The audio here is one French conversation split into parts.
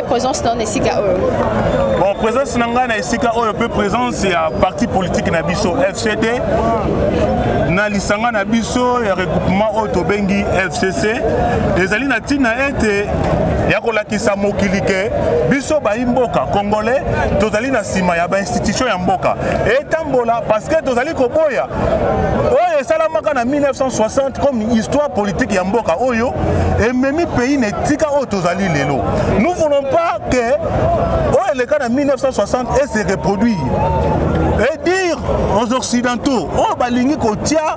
présence dans Esika bon, présence dans Esika peu présence, il y a parti politique Nabiso FCD, na lisanga Nabiso, il y a regroupement Otobengi FCC, les alliés natina été, il y a kolakisa mokilike, biso ba imboka congolais, tozali na sima ya ba institution ya mboka. Et tambola parce que tozali koboya. Oyo salamaka na 1960 comme histoire politique ya mboka oyo et même pays netika o tozali lelo. Nous voulons pas que oyo le cas de 1960 et se reproduire. Et dire aux occidentaux, oh balingi kotia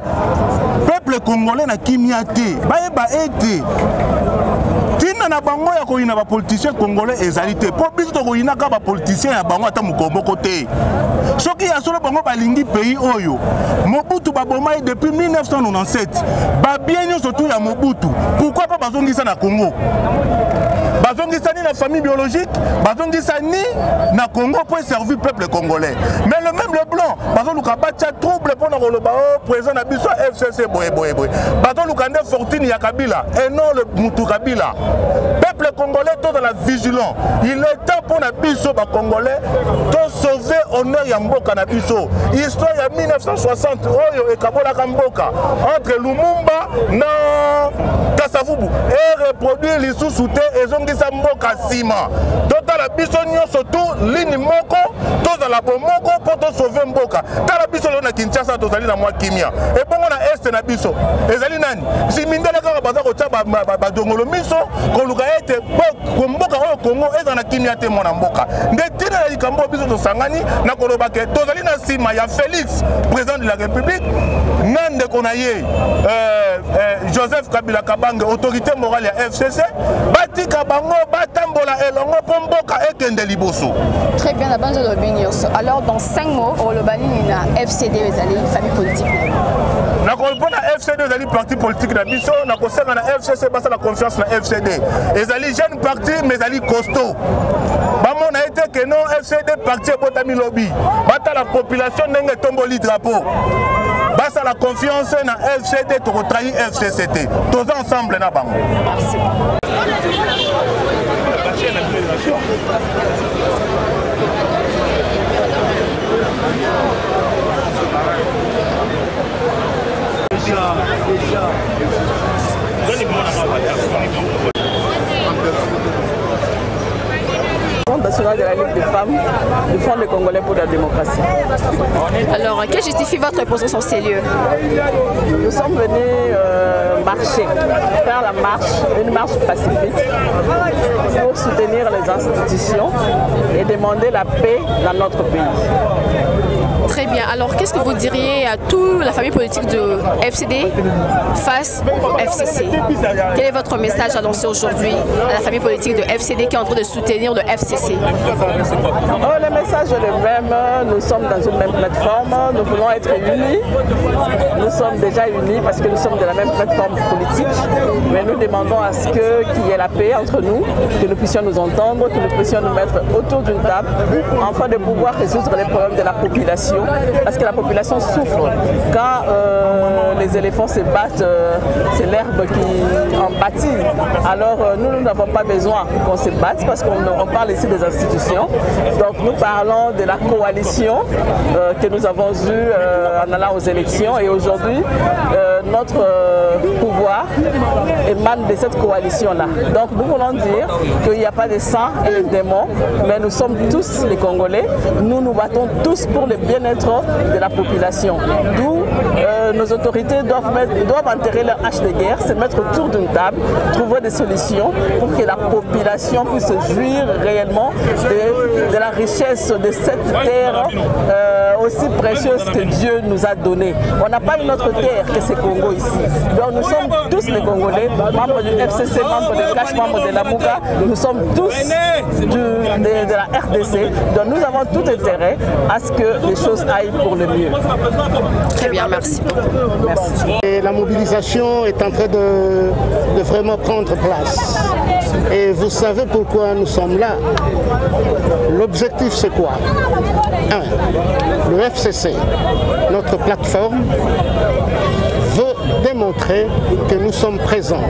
peuple congolais na kimiate, ba été tina na bango ya koyina ba politiciens congolais ezalité po biso to koyina ka ba politiciens ya bango ata mukombo côté soki ya solo bango balingi pays oyo Mobutu babomai depuis 1997 ba bien nyonso tout ya Mobutu pourquoi pas bazongisa na Congo bazongisa ni na famille biologique bazongisa ni na Congo pour servir peuple congolais mais le même le blanc bazoluka batia trouble pour na koloba oh président na biso FCC boye bazoluka nde fortune ya Kabila et non le Mutu Kabila. Peuple congolais tout dans la vigilance. Il est temps pour na biso ba congolais de sauver honneur ya mboka na biso. Histoire ya 1960 oyo e kabola ka mboka entre Lumumba na Kasavubu et reproduire lisusu te ezongisa mboka sima. Tota la biso nyonso tout ligne moko to za la bomoko pour to sauver mboka. Ta la biso na Kinshasa to zali na mwa kimia. Et bongo na est na biso. Ezali nani? Si mindele ka baza ko tsa ba dongolo miso ko luka ete mboka oyo Congo eza na kimia te mona mboka. Ndetina ya likambo biso to sangani na koloba ke to zali na sima ya Félix président de la République nande konaye Joseph Kabila Kabange autorité morale ya FCC batika bango batambola elongo pomboka ekende liboso. Très bien, alors dans 5 mots le bani na FCD ezali famille politique. Na kolpona FCD ezali parti politique na biso na kosenga na FCC basa la confiance na FCD. Ezali jeune parti mais ezali costaud. Bamona été que non FCD parti botami lobby. Bata la population ndenge tomboli drapeau. Basa la confiance na FCD to trahi FCCT. Tous ensemble na bango. Merci. National de la Ligue des femmes, du Front des Congolais pour la démocratie. Alors, que justifie votre présence en ces lieux? Nous sommes venus marcher, faire la marche, une marche pacifique pour soutenir les institutions et demander la paix dans notre pays. Très bien. Alors, qu'est-ce que vous diriez à toute la famille politique de FCD face au FCC? Quel est votre message annoncé aujourd'hui à la famille politique de FCD qui est en train de soutenir le FCC? Le message est le même. Nous sommes dans une même plateforme. Nous voulons être unis. Nous sommes déjà unis parce que nous sommes de la même plateforme politique. Mais nous demandons à ce qu'il y ait la paix entre nous, que nous puissions nous entendre, que nous puissions nous mettre autour d'une table afin de pouvoir résoudre les problèmes de la population. Parce que la population souffre. Quand les éléphants se battent, c'est l'herbe qui en pâtit. Alors nous n'avons pas besoin qu'on se batte parce qu'on parle ici des institutions. Donc nous parlons de la coalition que nous avons eue en allant aux élections. Et aujourd'hui, notre pouvoir émane de cette coalition-là. Donc nous voulons dire qu'il n'y a pas de sang et de démons, mais nous sommes tous les Congolais. Nous nous battons tous pour le bien-être de la population. D'où nos autorités doivent enterrer leur hache de guerre, se mettre autour d'une table, trouver des solutions pour que la population puisse jouir réellement de la richesse de cette terre aussi précieuse que Dieu nous a donnée. On n'a pas une autre terre que ce Congo ici. Donc nous sommes tous les Congolais, membres du FCC, membres de CACH, membres de la Mouka, nous sommes tous de la RDC. Donc nous avons tout intérêt à ce que les choses aillent pour le mieux. Très bien, merci. Merci. Et la mobilisation est en train de vraiment prendre place. Et vous savez pourquoi nous sommes là. L'objectif c'est quoi? 1. Le FCC, notre plateforme, veut démontrer que nous sommes présents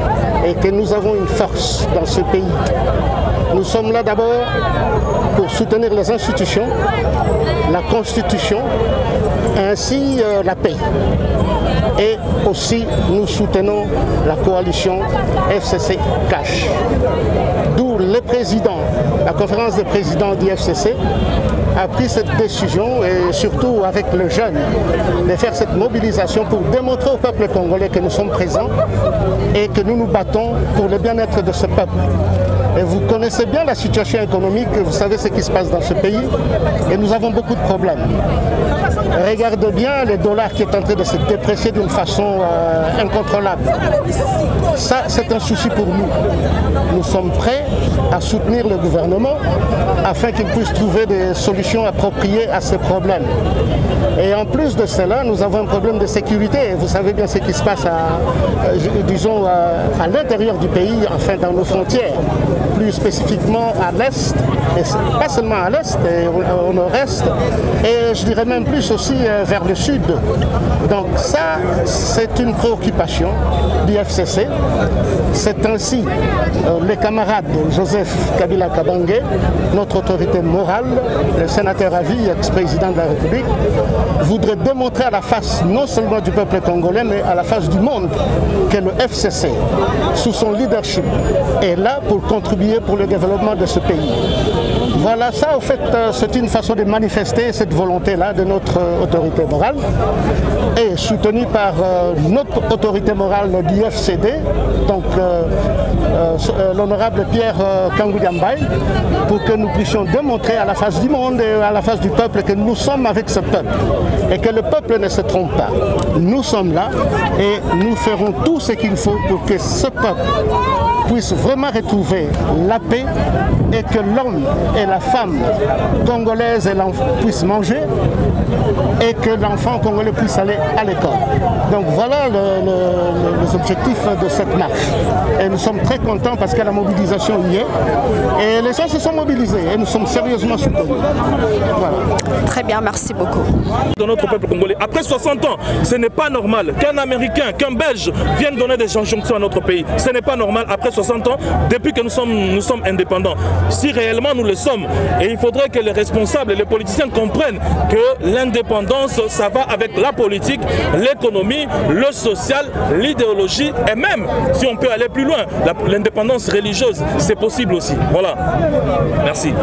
et que nous avons une force dans ce pays. Nous sommes là d'abord pour soutenir les institutions, la Constitution, ainsi la paix. Et aussi, nous soutenons la coalition FCC-CACH. D'où le président, la conférence des présidents du FCC a pris cette décision, et surtout avec le jeune, de faire cette mobilisation pour démontrer au peuple congolais que nous sommes présents et que nous nous battons pour le bien-être de ce peuple. Et vous connaissez bien la situation économique, vous savez ce qui se passe dans ce pays, et nous avons beaucoup de problèmes. Regardez bien le dollar qui est en train de se déprécier d'une façon incontrôlable. Ça, c'est un souci pour nous. Nous sommes prêts à soutenir le gouvernement afin qu'il puisse trouver des solutions appropriées à ces problèmes. Et en plus de cela, nous avons un problème de sécurité. Vous savez bien ce qui se passe à l'intérieur du pays, enfin dans nos frontières, plus spécifiquement à l'est, et pas seulement à l'est, au nord-est, et je dirais même plus aussi vers le sud. Donc ça, c'est une préoccupation du FCC. C'est ainsi les camarades de Joseph Kabila Kabange, notre autorité morale, le sénateur à vie, ex-président de la République, voudrait démontrer à la face non seulement du peuple congolais, mais à la face du monde, que le FCC, sous son leadership, est là pour contribuer pour le développement de ce pays. Voilà, ça, en fait, c'est une façon de manifester cette volonté-là de notre autorité morale, et soutenue par notre autorité morale du FCD, donc l'honorable Pierre Kangoudjambaï, pour que nous puissions démontrer à la face du monde et à la face du peuple que nous sommes avec ce peuple et que le peuple ne se trompe pas. Nous sommes là et nous ferons tout ce qu'il faut pour que ce peuple puisse vraiment retrouver la paix et que l'homme et la femme congolaise puissent manger et que l'enfant congolais puisse aller à l'école. Donc voilà les objectifs de cette marche. Et nous sommes très contents parce que la mobilisation y est. Et les gens se sont mobilisés et nous sommes sérieusement soutenus. Voilà. Très bien, merci beaucoup. Dans notre peuple congolais, après 60 ans, ce n'est pas normal qu'un Américain, qu'un Belge vienne donner des injonctions à notre pays. Ce n'est pas normal après 60 ans, depuis que nous sommes indépendants. Si réellement nous le sommes, et il faudrait que les responsables et les politiciens comprennent que l'indépendance, ça va avec la politique, l'économie, le social, l'idéologie, et même, si on peut aller plus loin, l'indépendance religieuse, c'est possible aussi. Voilà. Merci.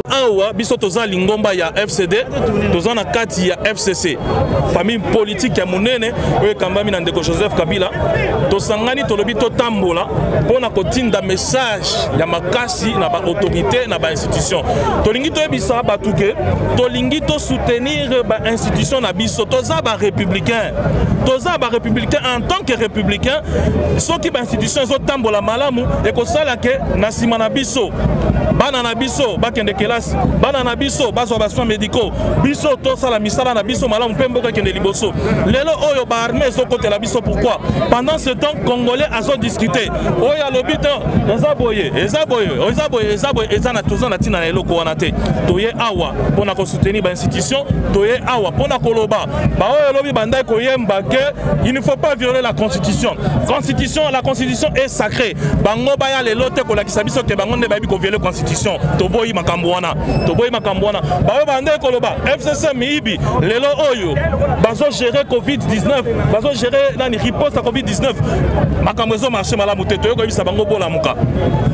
Awa, biso toza lingomba ya FCD, toza na kati ya FCC. Famille politique ya monene, oyo kambami na ndeko Joseph Kabila, tosangani tolobi totambola pona kotinda message ya makasi na ba autorité na ba institution. Tolingi toyebisa batuke, tolingi to soutenir ba institution na biso, toza ba républicain. Toza ba républicain en tant que républicain, soki ba institution zo tambola malamu e ko sala ke na sima na biso. Bana na biso bakende kelasi, bana na biso bazwa ba soins médicaux, biso to sala misala na biso malamu pembo ka kende liboso. Lelo oyo ba armée zo côté la biso, pourquoi? Pendant ce temps congolais azo discuter. Oya lobito ezaboye, ezana tozana tina na eloko wana te. Toye awa pona ko soutenir ba institution, toye awa pona koloba. Ba oyo lobi bandai koyemba que il ne faut pas violer la constitution. La constitution est sacrée. Bango baya lelo te ko la kisabiso ke bango ne ba bi ko violer constitution. Toboyi makambwana. Ba oyo bandai koloba FCC miibi lelo oyo bazo gérer Covid-19, bazo gérer nani riposte à Covid-19. Makambo zo marché malamu te toyo ko bisa bango bola muka.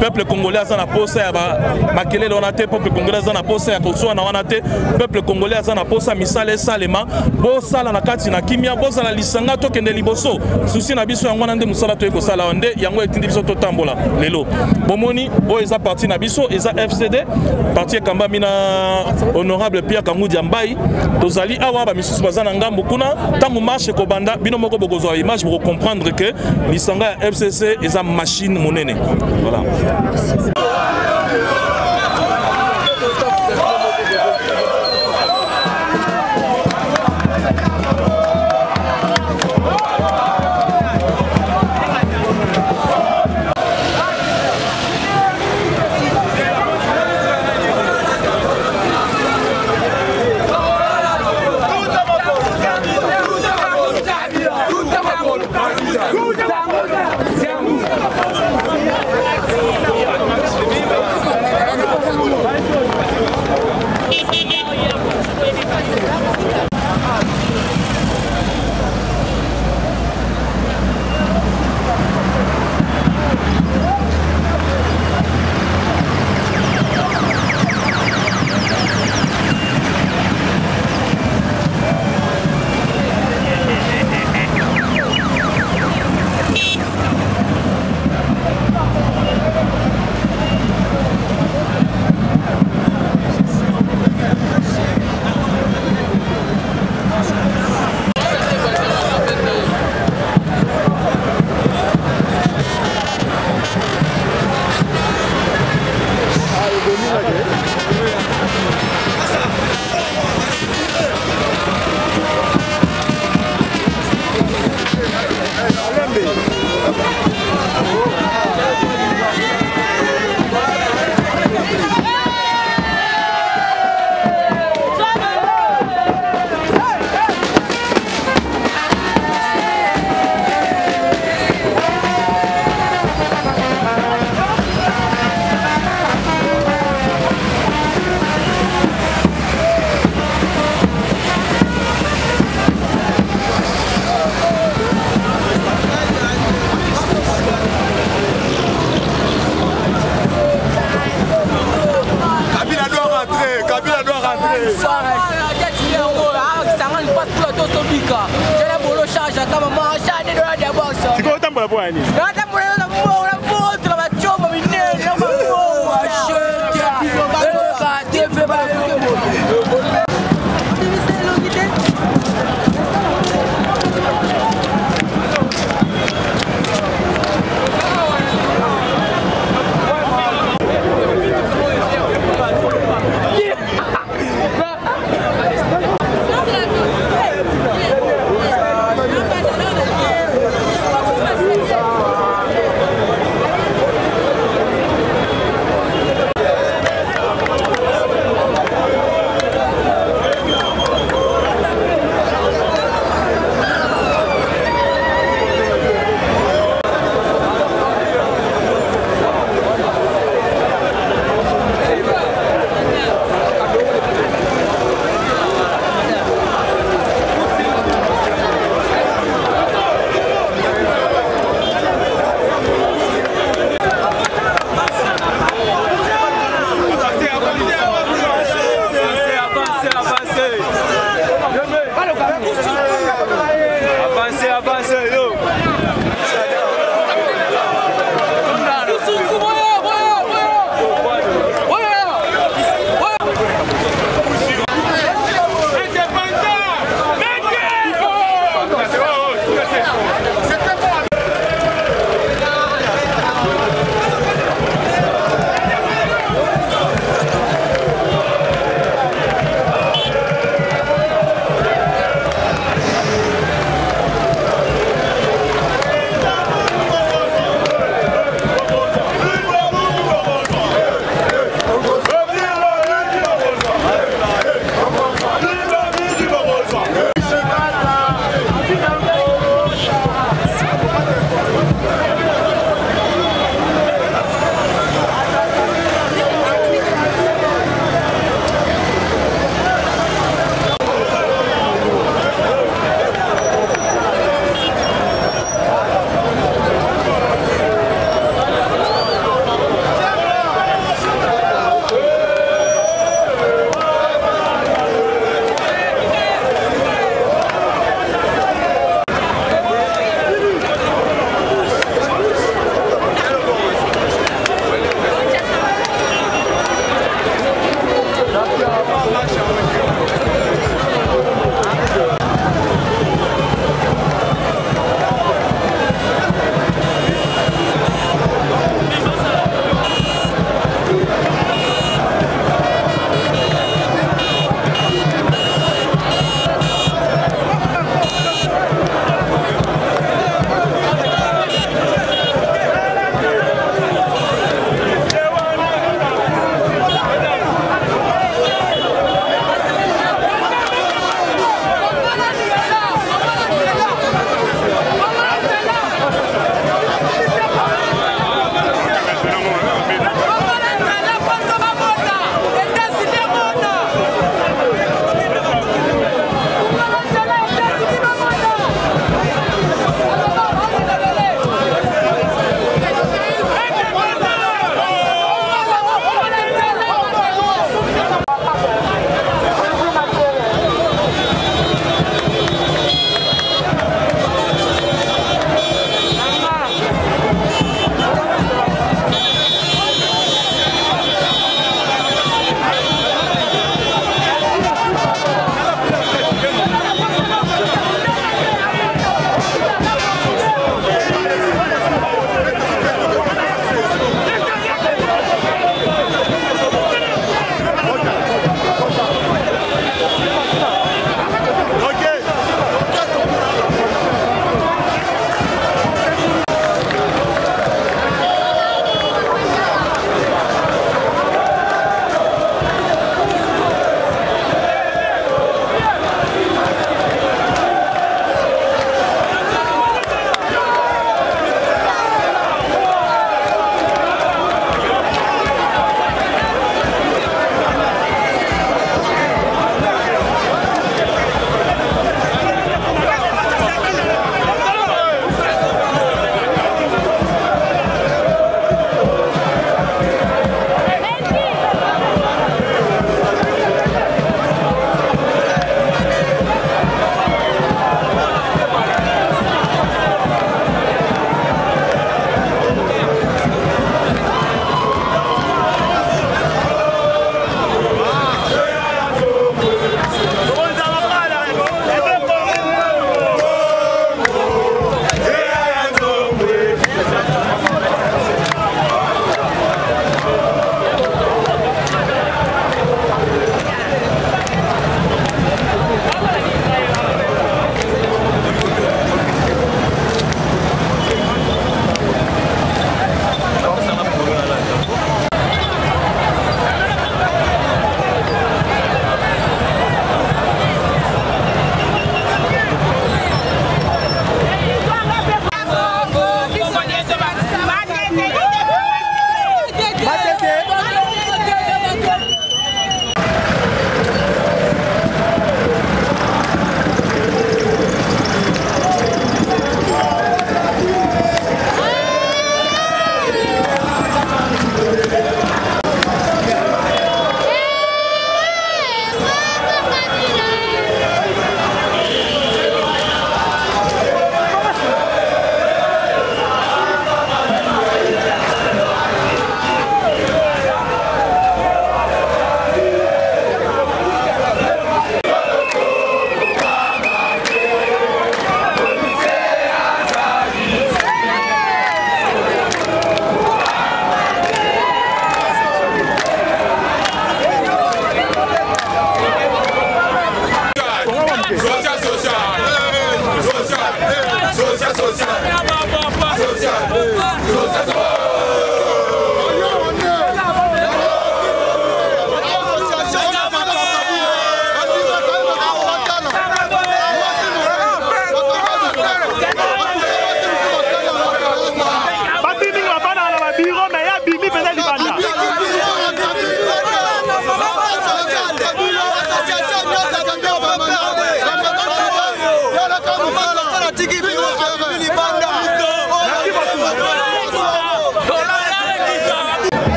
Peuple congolais azana posa ya ba makelele wana te, peuple congolais azana posa ya kosoa na wana te, peuple congolais azana posa misale salema, bo sala na kati na kimia, bo sala lisanga to kende liboso. Susi na biso yango nande musala to ko sala onde yango etindi biso to tambola lelo. Bomoni o eza parti na biso eza FCD, parti kamba mina honorable Pierre Kangoudjambaï, tozali awa ba misusu bazana ngambu kuna tangu marche ko banda bino moko bokozwa image pour comprendre que lisanga ya FCC eza machine monene. Voilà. Merci.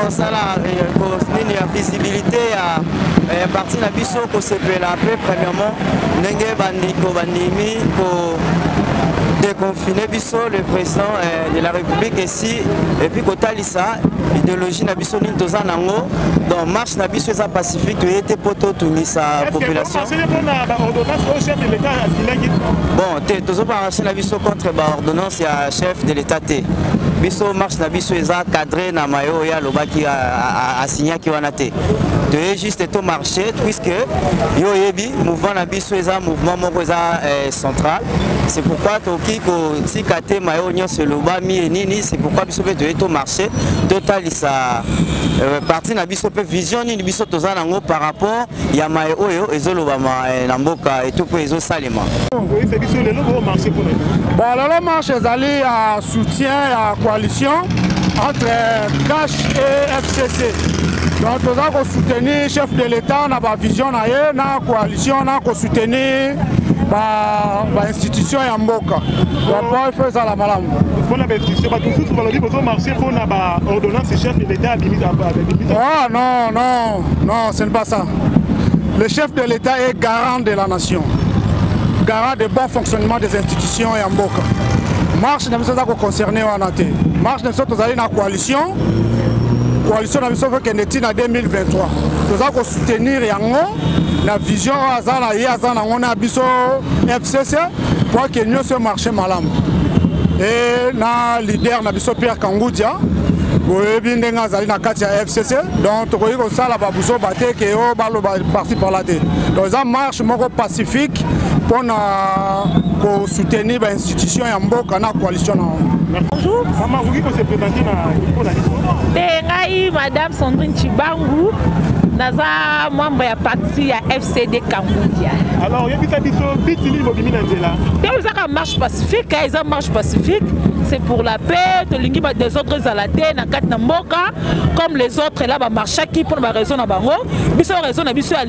kosala nini ya visibilité ya parti na biso kosepela pe premièrement ndenge bandiko bandimi ko déconfiner biso le président de la République ici et puis kotalisa idéologie na biso nini toza nango donc marche na biso eza pacifique toyete poto tungisa population bon te tozomarche na biso contre baordonnance ya chef de l'état te biso marche na biso eza cadré na mayo oyo alobaki asignaki wana te toye juste to marché puisque yo yebi mouvement na biso eza mouvement moko eza central c'est pourquoi toki kotika te mayo nyonso elobami e nini c'est pourquoi biso mpe toye to marché totalisa parti na biso mpe vision nini biso toza nango par rapport ya mayo oyo ezolobama na mboka eto mpe ezosalema. Bon, lelo marche ezali ya soutien ya coalition entre CASH et FCC. Donc toza ko soutenir chef de l'État na ba vision na ye na coalition na ko soutenir ba institution ya mboka. Ba faire ça la malamu. Pour la institution ba tous ba lobi bozo marcher pour na ba ordonnance chef de l'État Ah non non non, ce n'est pas ça. Le chef de l'État est garant de la nation. Garant de bon fonctionnement des institutions et en mboka. Marche na biso za ko concerner wana te. Marche na biso tozali na coalition. Coalition na biso que neti na 2023. Toza ko soutenir yango na vision azala ye azana ngona biso FCC pour que nous se marché malamu. Et na leader na biso Pierre Kangoudia boyebi ndenge azali na kati ya FCC donc tokoki kosala babuso bate ke o baloba parti par la te. Donc eza marche moko pacifique pour soutenir l'institution et la coalition. Bonjour. Maman, vous pouvez se présenter dans la Madame Sandrine Chibangu, naza membre ya parti ya FCD Kangoudia. Alors, il y a une marche pacifique, marche pacifique. C'est pour la paix, des autres à la terre, comme les autres là, marche qui pour ma raison à Bango. Biso raison à biso à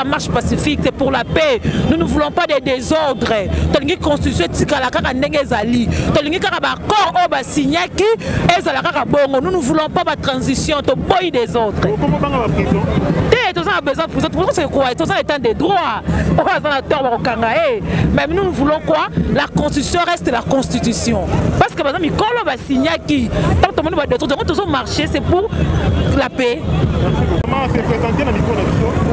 marche pacifique, c'est pour la paix. Nous ne voulons pas des désordres. Tolingi constitution tikala kaka ndenge ezali. Tolingi kaka ba corps o ba signaki ezala kaka bongo. Nous ne voulons pas de transition, to boy des autres. Comment banga la prison? Tout ça a besoin de prison. Pour c'est quoi? Tout ça étant des droits. On va dans la terre au Kangaé. Même nous voulons quoi? La constitution reste la constitution. Parce que par exemple, quand on va signer qui, tant que nous va marcher, c'est pour la paix. Comment se présenter dans le micro?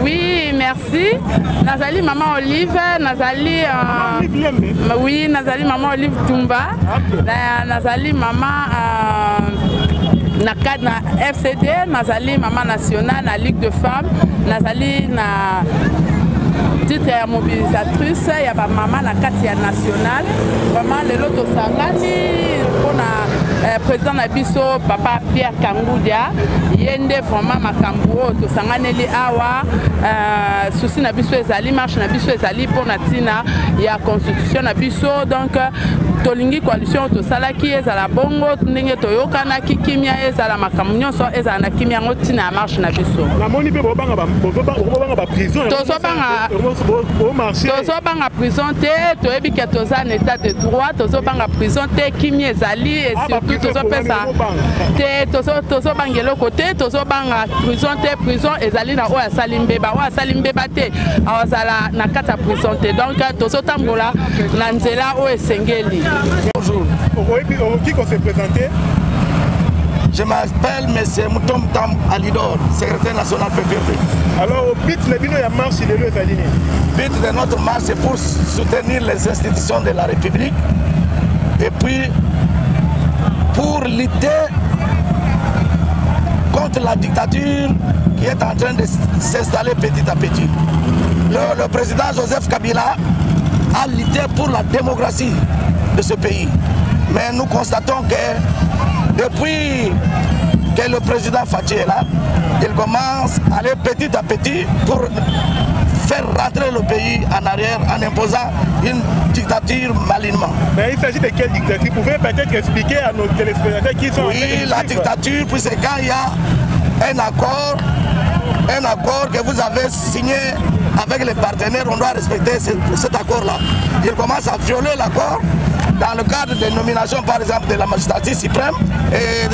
Oui, merci. Nazali Maman Olive, Nazali oui, Nazali Maman Olive Tumba, Nazali Maman na cadre na FCD, Nazali Maman Nationale, na Ligue de Femmes, Nazali na titre ya mobilisatrice ya ba maman na kati ya nationale. Vraiment lelo tosangani pona président na biso papa Pierre Kangoudia yende vraiment makambo tosanganeli awa souci na biso ezali marche na biso ezali pona tina ya constitution na biso donc tolingi coalition tosalaki ezala bongo ndenge toyokana kimia ezala makambo nyonso ezala na kimia ngo tina ya marche na biso na moni pe bobanga ba prison tozobanga prison te toyebi ke toza en état de droit tozobanga prison te kimia ezali et surtout tozopesa te tozobanga eloko te tozobanga prison te prison ezali na oyo asali mbeba te azala na kati ya prison te donc tozotambola na nzela oyo esengeli. Bonjour. Qui qu'on s'est présenté? Je m'appelle M. Moutom Tam Alidor, secrétaire national PPP. Alors, au but de la marche, il est le but de notre marche, c'est pour soutenir les institutions de la République et puis pour lutter contre la dictature qui est en train de s'installer petit à petit. Le président Joseph Kabila a lutté pour la démocratie de ce pays. Mais nous constatons que depuis que le président Fathi est là, il commence à aller petit à petit pour faire rentrer le pays en arrière en imposant une dictature malignement. Mais il s'agit de quelle dictature? Vous pouvez peut-être expliquer à nos téléspectateurs qui sont... Oui, la dictature, puis c'est quand il y a un accord que vous avez signé avec les partenaires, on doit respecter cet accord-là. Il commence à violer l'accord dans le cadre des nominations, par exemple, de la magistrature suprême, et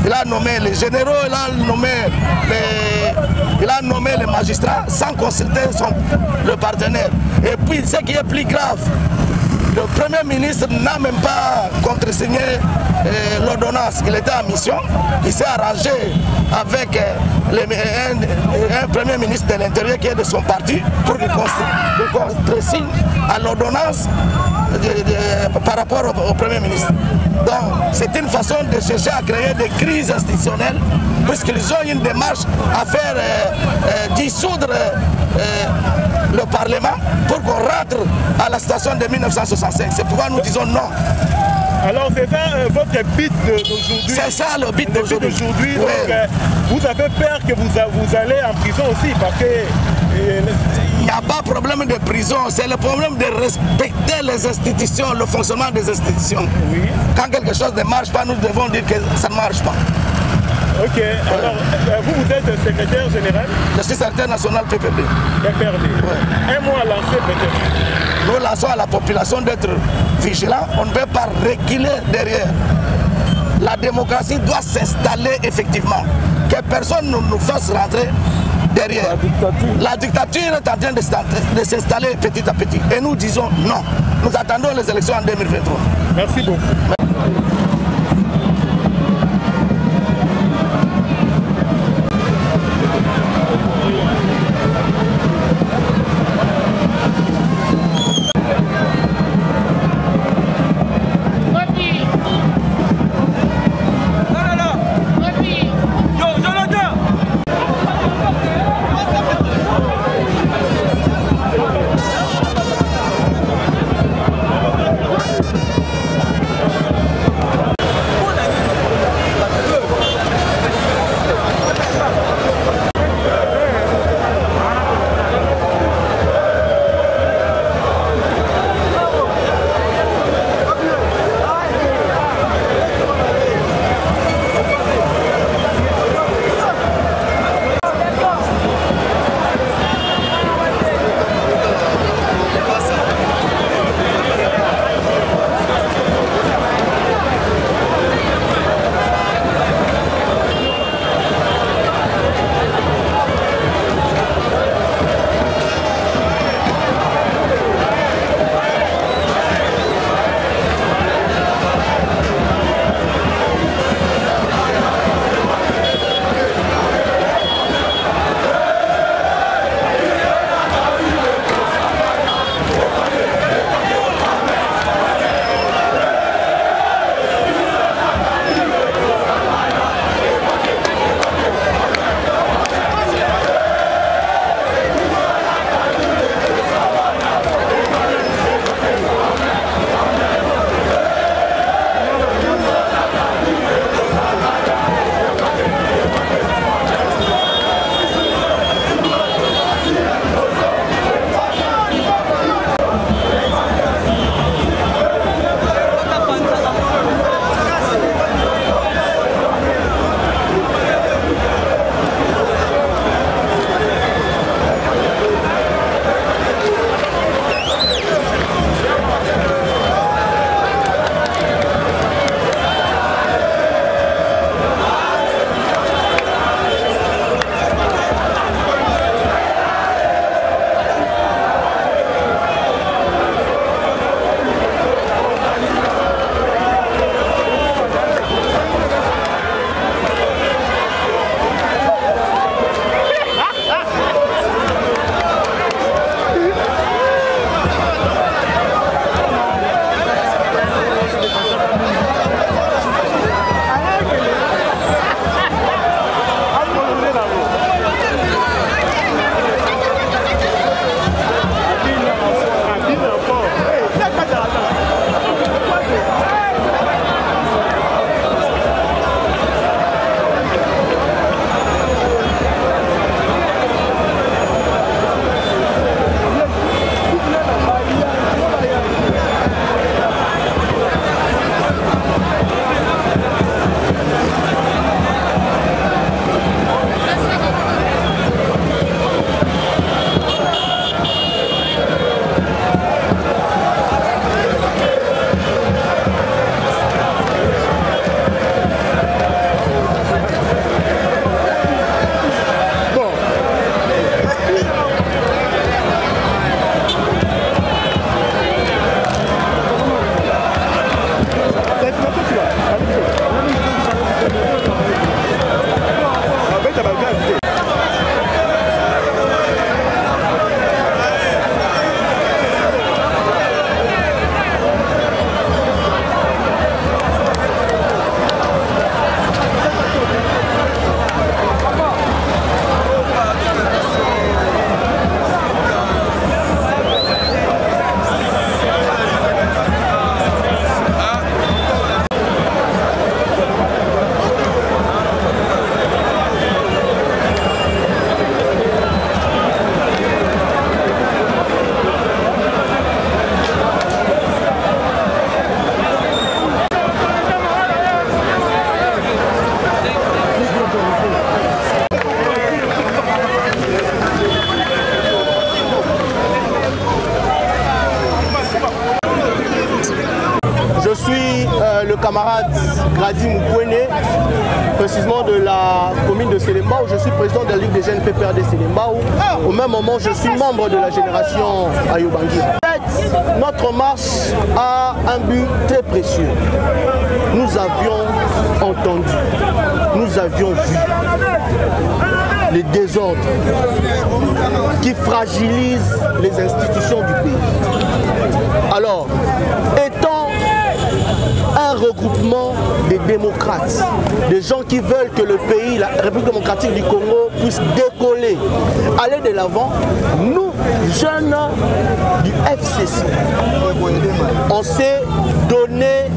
il a nommé les généraux, il a nommé les magistrats sans consulter le partenaire. Et puis, ce qui est plus grave, le Premier ministre n'a même pas contresigné l'ordonnance. Il était en mission, il s'est arrangé avec un Premier ministre de l'Intérieur qui est de son parti pour qu'il contresigne à l'ordonnance par rapport au Premier ministre. Donc c'est une façon de chercher à créer des crises institutionnelles puisqu'ils ont une démarche à faire dissoudre le Parlement pour qu'on rentre à la situation de 1965. C'est pourquoi nous disons non. Alors c'est ça votre but d'aujourd'hui? C'est ça le but d'aujourd'hui. Oui. Oui. Vous avez peur que vous allez en prison aussi parce que... Il n'y a pas de problème de prison, c'est le problème de respecter les institutions, le fonctionnement des institutions. Oui. Quand quelque chose ne marche pas, nous devons dire que ça ne marche pas. Ok, alors vous êtes secrétaire général? Je suis secrétaire national PPD. PPD. Oui. Un mot à lancer peut-être? Nous lançons à la population d'être vigilants, on ne peut pas reculer derrière. La démocratie doit s'installer effectivement, que personne ne nous fasse rentrer derrière. La dictature est en train de s'installer petit à petit. Et nous disons non. Nous attendons les élections en 2023. Merci beaucoup. camarade Grady Mukwene, précisément de la commune de Selembao. Je suis président de la Ligue des jeunes PPRD Selembao. Au même moment, je suis membre de la génération Ayobangi. Notre marche a un but très précieux. Nous avions entendu, nous avions vu les désordres qui fragilisent les institutions du pays. Alors, étant un regroupement des démocrates, des gens qui veulent que le pays, la République démocratique du Congo, puisse décoller, aller de l'avant, nous, jeunes du FCC, on s'est donné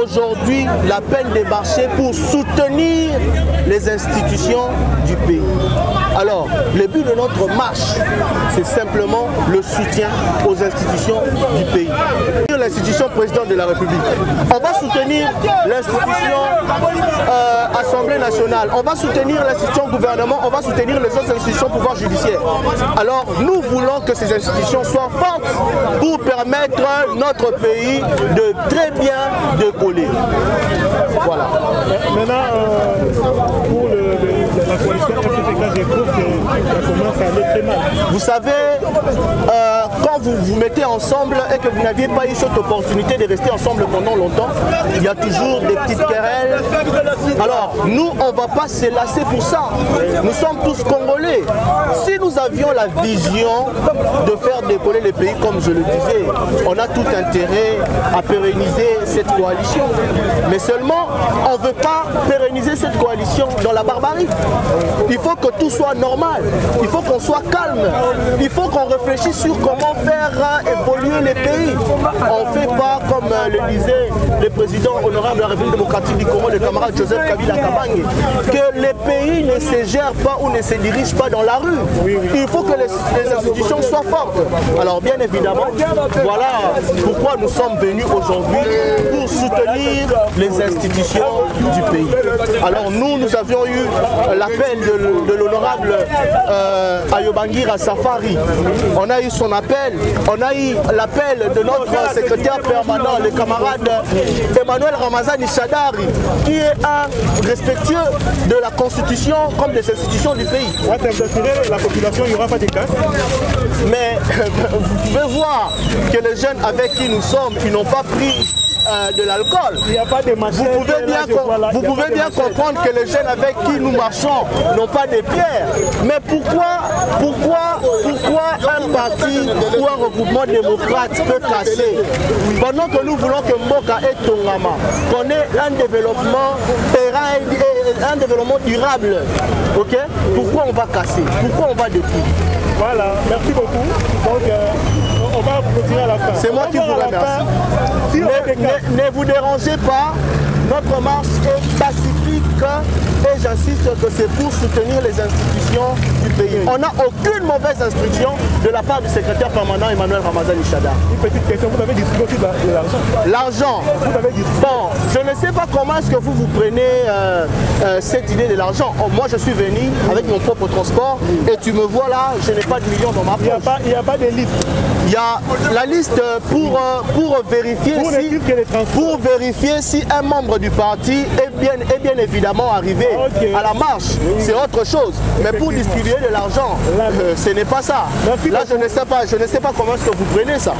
aujourd'hui la peine de marcher pour soutenir les institutions du pays. Alors, le but de notre marche, c'est simplement le soutien aux institutions du pays. L'institution présidente de la République. On va soutenir l'institution Assemblée nationale. On va soutenir l'institution gouvernement. On va soutenir les autres institutions pouvoir judiciaire. Alors, nous voulons que ces institutions soient fortes pour permettre notre pays de très bien décoller. Voilà. Maintenant, pour la coalition FCC, je trouve que ça commence à aller très mal. Vous savez, quand vous vous mettez ensemble et que vous n'aviez pas eu cette opportunité de rester ensemble pendant longtemps, il y a toujours des petites querelles. Alors, nous, on ne va pas se lasser pour ça. Nous sommes tous Congolais. Si nous avions la vision de faire décoller le pays, comme je le disais, on a tout intérêt à pérenniser cette coalition. Mais seulement, on ne veut pas pérenniser cette coalition dans la barbarie. Il faut que tout soit normal. Il faut qu'on soit calme. Il faut qu'on réfléchisse sur comment faire évoluer les pays. On ne fait pas, comme le disait le président honorable de la République démocratique du Congo, le camarade Joseph Kabila Kabange, que les pays ne se gèrent pas ou ne se dirigent pas dans la rue. Il faut que les institutions soient fortes. Alors bien évidemment, voilà pourquoi nous sommes venus aujourd'hui pour soutenir les institutions du pays. Alors nous avions eu l'appel de l'honorable Ayobangira Safari. On a eu son appel, on a eu l'appel de notre secrétaire permanent, le camarade Emmanuel Ramazani Chadari, qui est un respectueux de la Constitution comme des institutions du pays. La population, il n'y aura pas de casse. Mais vous pouvez voir que les jeunes avec qui nous sommes, ils n'ont pas pris de l'alcool. Il n'y a pas de machine. Vous pouvez bien comprendre que les jeunes avec qui nous marchons n'ont pas de pierres. Mais pourquoi un parti ou un regroupement démocrate peut casser pendant que nous voulons que Mboka et Tongama qu'on ait un développement un développement durable. Ok? Pourquoi on va casser? Pourquoi on va détruire? Voilà, merci beaucoup. Donc, on va continuer à la fin. C'est moi qui vous remercie. Ne vous dérangez pas, notre marche est pacifique et j'insiste que c'est pour soutenir les institutions du pays. On n'a aucune mauvaise instruction de la part du secrétaire permanent Emmanuel Ramazani Chadari. Une petite question, vous avez distribué aussi de l'argent? L'argent? Vous avez distribué. Bon, je ne sais pas comment est-ce que vous prenez cette idée de l'argent. Moi, je suis venu avec mon propre transport et tu me vois là, je n'ai pas de millions dans ma poche. Il n'y a pas de liste. Il y a la liste pour vérifier si un membre du parti est bien évidemment arrivé à la marche. C'est autre chose. Mais pour distribuer de l'argent, ce n'est pas ça. Là, je ne sais pas comment est-ce que vous prenez ça.